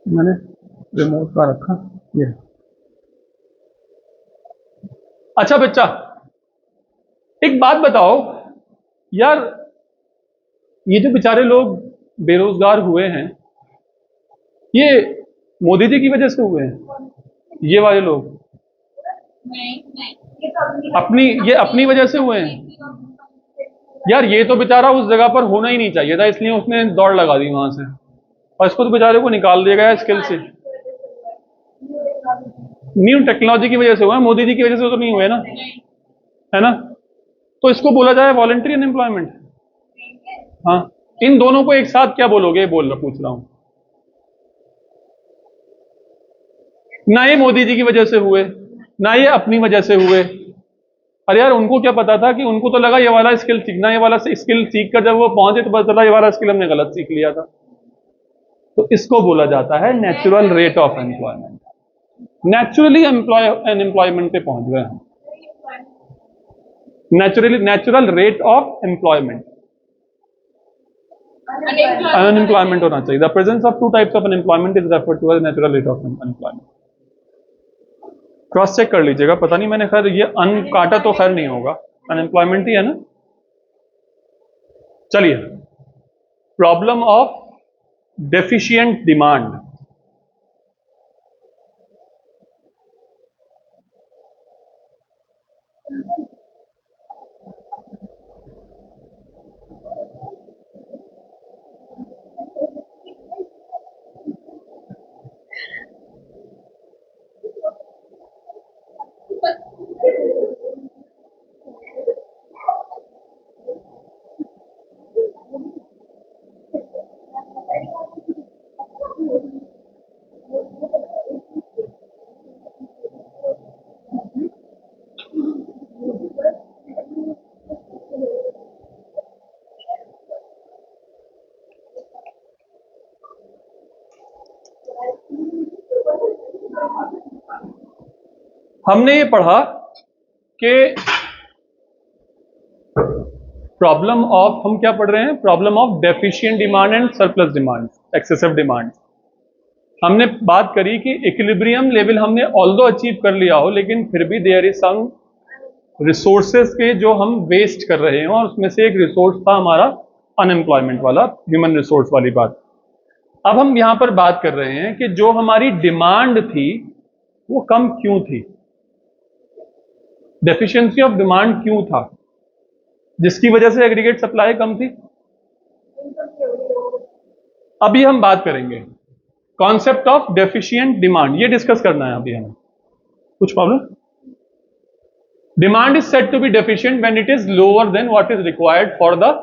Speaker 1: मैंने रिमोट का रखा ये। अच्छा बच्चा, एक बात बताओ यार, ये जो बेचारे लोग बेरोजगार हुए हैं ये मोदी जी की वजह से हुए हैं? ये वाले लोग ये अपनी वजह से हुए हैं? यार ये तो बेचारा उस जगह पर होना ही नहीं चाहिए था, इसलिए उसने दौड़ लगा दी वहां से, और इसको तो बेचारे को निकाल दिया गया स्किल से। न्यू टेक्नोलॉजी की वजह से हुआ है, मोदी जी की वजह से तो नहीं हुए ना, है ना? तो इसको बोला जाए वॉलंटरी अनएम्प्लॉयमेंट। हाँ, इन दोनों को एक साथ क्या बोलोगे, पूछ रहा हूं। ना ये मोदी जी की वजह से हुए, ना ये अपनी वजह से हुए। अरे यार उनको क्या पता था कि, उनको तो लगा ये वाला स्किल सीखना, ये वाला स्किल सीख कर जब वो पहुंचे तो पता चला ये वाला स्किल हमने गलत सीख लिया था। तो इसको बोला जाता है natural rate of employment. Naturally unemployment पे पहुंच गए हम, natural rate of employment. Unemployment होना चाहिए। The presence of two types of unemployment is referred to as natural rate of unemployment. Cross check कर लीजिएगा, पता नहीं मैंने खैर ये अन काटा तो खैर नहीं होगा, अनएम्प्लॉयमेंट ही है ना। चलिए, प्रॉब्लम ऑफ डेफिशिएंट डिमांड। हमने ये पढ़ा कि प्रॉब्लम ऑफ, हम क्या पढ़ रहे हैं, problem of deficient demand and surplus demand, excessive demand. हमने बात करी कि इक्विलिब्रियम लेवल हमने ऑल्दो अचीव कर लिया हो, लेकिन फिर भी देयर इज सम रिसोर्सेज के जो हम वेस्ट कर रहे हैं, और उसमें से एक रिसोर्स था हमारा अनएम्प्लॉयमेंट वाला, ह्यूमन रिसोर्स वाली बात। अब हम यहां पर बात कर रहे हैं कि जो हमारी डिमांड थी वो कम क्यों थी, डेफिशिएंसी ऑफ डिमांड क्यों था, जिसकी वजह से एग्रीगेट सप्लाई कम थी। अभी हम बात करेंगे कॉन्सेप्ट ऑफ डेफिशिएंट डिमांड, ये डिस्कस करना है अभी हमें। कुछ problem? Demand is said to be deficient when it is lower than what is required for the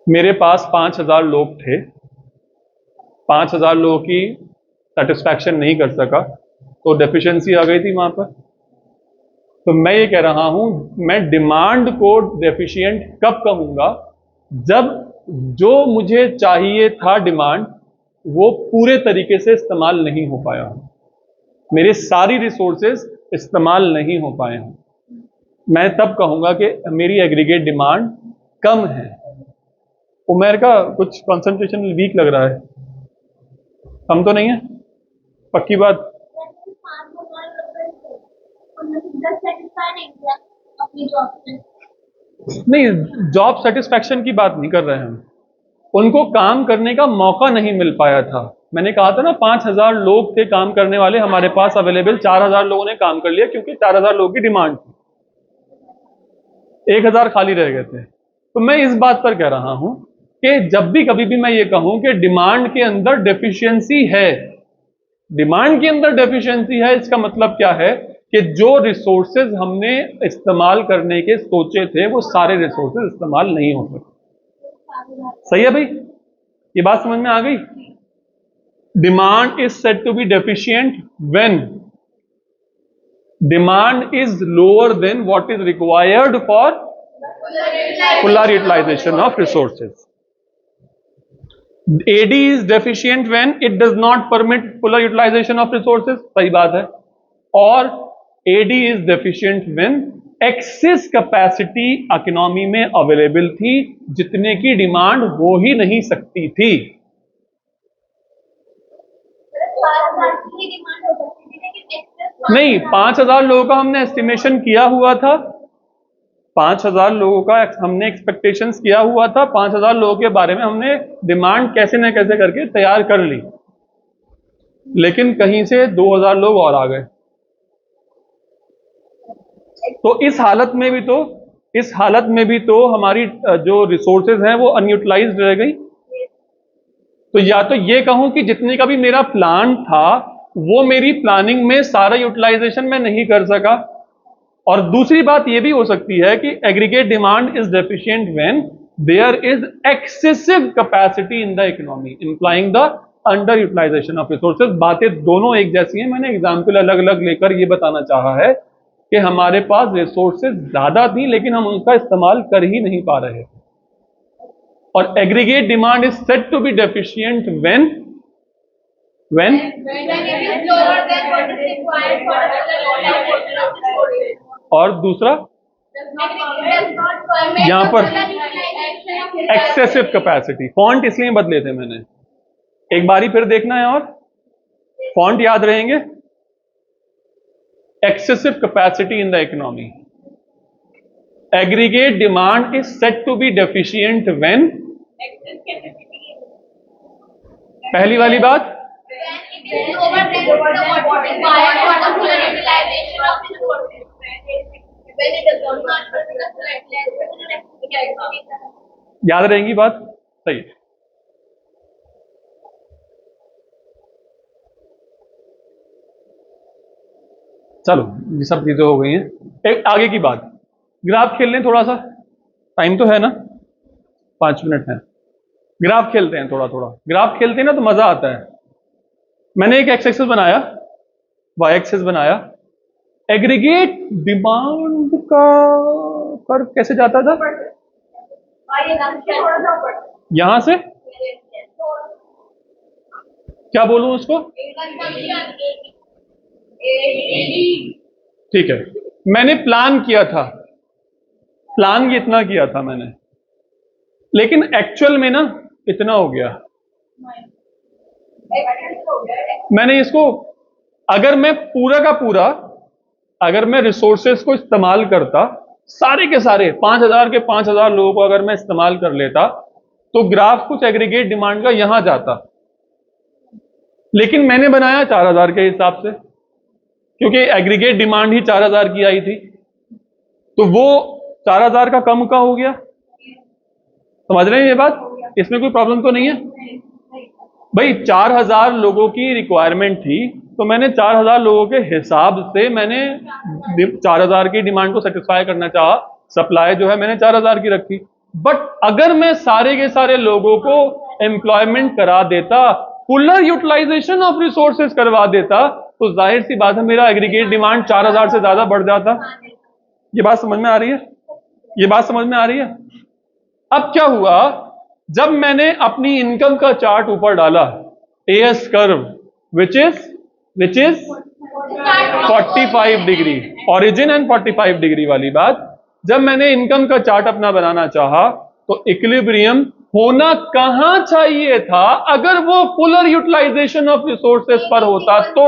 Speaker 1: मेरे पास 5000 लोग थे, 5000 लोगों की सेटिस्फैक्शन नहीं कर सका, तो डेफिशिएंसी आ गई थी वहां पर। तो मैं ये कह रहा हूं, मैं डिमांड को डेफिशिएंट कब कहूंगा, जब जो मुझे चाहिए था डिमांड वो पूरे तरीके से इस्तेमाल नहीं हो पाया हो, मेरे सारी रिसोर्सेज इस्तेमाल नहीं हो पाए हैं, मैं तब कहूंगा कि मेरी एग्रीगेट डिमांड कम है। उमेर का कुछ कंसंट्रेशन वीक लग रहा है, कम तो नहीं है? पक्की बात? नहीं, जॉब सेटिस्फैक्शन की बात नहीं कर रहे हैं हम, उनको काम करने का मौका नहीं मिल पाया था। मैंने कहा था ना 5000 लोग थे काम करने वाले, हमारे पास अवेलेबल 4000 लोगों ने काम कर लिया, क्योंकि 4000 लोगों की डिमांड थी, 1000 खाली रह गए थे। तो मैं इस बात पर कह रहा हूं कि जब भी कभी भी मैं ये कहूं कि डिमांड के अंदर डेफिशिएंसी है, डिमांड के अंदर डेफिशिएंसी है, इसका मतलब क्या है कि जो रिसोर्सेज हमने इस्तेमाल करने के सोचे थे वो सारे रिसोर्सेज इस्तेमाल नहीं हो सके। सही है भाई, ये बात समझ में आ गई? Demand is said to be deficient when demand is lower than what is required for fuller utilisation of resources. AD is deficient when it does not permit fuller utilization of resources, सही बात है। और AD is deficient when excess capacity economy में available थी, जितने की demand हो ही नहीं सकती थी। नहीं, 5000 लोगों का हमने एस्टिमेशन किया हुआ था, 5000 लोगों का हमने एक्सपेक्टेशंस किया हुआ था, 5000 लोगों के बारे में हमने डिमांड कैसे न कैसे करके तैयार कर ली, लेकिन कहीं से 2000 लोग और आ गए। तो इस हालत में भी तो हमारी जो रिसोर्सेज हैं वो अनयूटिलाइज्ड रह गई। तो या तो ये कहूं कि जितने का भी मेरा प्लान था वो मेरी प्लानिंग में सारा यूटिलाइजेशन मैं नहीं कर सका, और दूसरी बात यह भी हो सकती है कि aggregate demand is deficient when there is excessive capacity in the economy implying the under utilisation of resources. बातें दोनों एक जैसी हैं, मैंने एग्जाम्पल अलग अलग लेकर ये बताना चाहा है कि हमारे पास रिसोर्सेज ज्यादा थी लेकिन हम उनका इस्तेमाल कर ही नहीं पा रहे। और aggregate demand is said to be deficient when when और दूसरा यहां पर एक्सेसिव कैपेसिटी। फॉन्ट इसलिए बदले थे मैंने, एक बारी फिर देखना है और फॉन्ट याद रहेंगे। Excessive capacity in the economy, aggregate demand is set to be deficient when, पहली वाली बात याद रहेंगी बात, सही है। चलो ये सब चीजें हो गई हैं। एक आगे की बात, ग्राफ खेल लें थोड़ा सा, टाइम तो है ना, 5 मिनट है। ग्राफ खेलते हैं थोड़ा थोड़ा, ग्राफ खेलते हैं ना तो मजा आता है। मैंने एक एक्स एक्सिस बनाया, वाई एक्सिस बनाया, एग्रीगेट डिमांड का कर्व कैसे जाता था, यहां से क्या बोलूं उसको, ठीक है। मैंने प्लान किया था, प्लान इतना किया था मैंने, लेकिन एक्चुअल में ना इतना हो गया। मैंने इसको, अगर मैं पूरा का पूरा, अगर मैं रिसोर्सेस को इस्तेमाल करता, सारे के सारे 5000 के 5000 लोगों को अगर मैं इस्तेमाल कर लेता, तो ग्राफ कुछ एग्रीगेट डिमांड का यहां जाता। लेकिन मैंने बनाया 4000 के हिसाब से, क्योंकि एग्रीगेट डिमांड ही 4000 की आई थी, तो वो 4000 का कम का हो गया। समझ रहे हैं ये बात, इसमें कोई प्रॉब्लम तो नहीं है भाई। 4000 लोगों की रिक्वायरमेंट थी, तो मैंने 4000 लोगों के हिसाब से मैंने 4000 की डिमांड को सेटिस्फाई करना चाहा, सप्लाई जो है मैंने 4000 की रखी। बट अगर मैं सारे के सारे लोगों को एम्प्लॉयमेंट करा देता, फुलर यूटिलाइजेशन ऑफ रिसोर्सेज करवा देता, तो जाहिर सी बात है मेरा एग्रीगेट डिमांड 4000 से ज्यादा बढ़ जाता। ये बात समझ में आ रही है, ये बात समझ में आ रही है। अब क्या हुआ, जब मैंने अपनी इनकम का चार्ट ऊपर डाला, as curve which is 45 degree, origin and 45 degree वाली बात, जब मैंने इनकम का चार्ट अपना बनाना चाहा, तो इक्विलिब्रियम होना कहां चाहिए था, अगर वो फुलर यूटिलाइजेशन ऑफ रिसोर्सेस पर होता तो।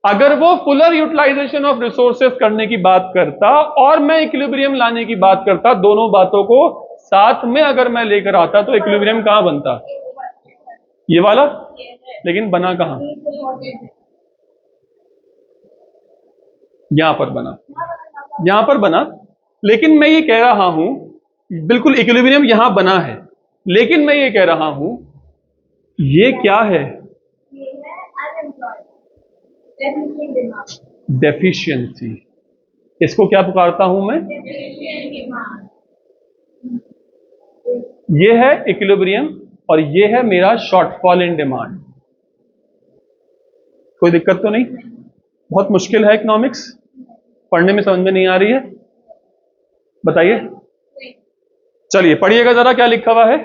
Speaker 1: अगर वो फुलर यूटिलाइजेशन ऑफ रिसोर्सेस करने की बात करता और मैं इक्विलिब्रियम लाने की बात करता, दोनों बातों को साथ में अगर मैं लेकर आता, तो इक्विलिब्रियम कहां बनता, ये वाला। लेकिन बना कहां, यहां पर बना, यहां पर बना। लेकिन मैं ये कह रहा हूं, बिल्कुल इक्विलिब्रियम यहां बना है, लेकिन मैं ये कह रहा हूं, ये क्या है, डेफिशिएंसी। इसको क्या पुकारता हूं मैं, ये है इक्विलिब्रियम और ये है मेरा शॉर्टफॉल इन डिमांड। कोई दिक्कत तो नहीं, बहुत मुश्किल है इकोनॉमिक्स, पढ़ने में समझ में नहीं आ रही है, बताइए। चलिए पढ़िएगा जरा क्या लिखा हुआ है।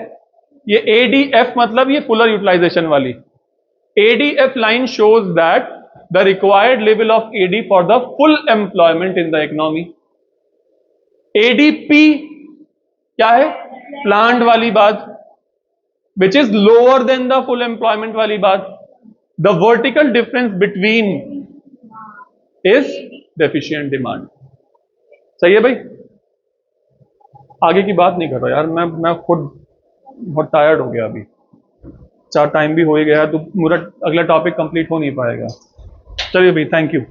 Speaker 1: ये एडीएफ मतलब ये फुलर यूटिलाइजेशन वाली, ADF line shows that the required level of AD for the full employment in the economy. ADP क्या है, प्लांट वाली बात, which is lower than the full employment वाली बात। The vertical difference between is deficient demand. सही है भाई, आगे की बात नहीं कर रहा यार, मैं खुद बहुत टायर्ड हो गया अभी, चार टाइम भी हो ही गया, तो पूरा अगला टॉपिक कंप्लीट हो नहीं पाएगा। चलिए भाई, थैंक यू।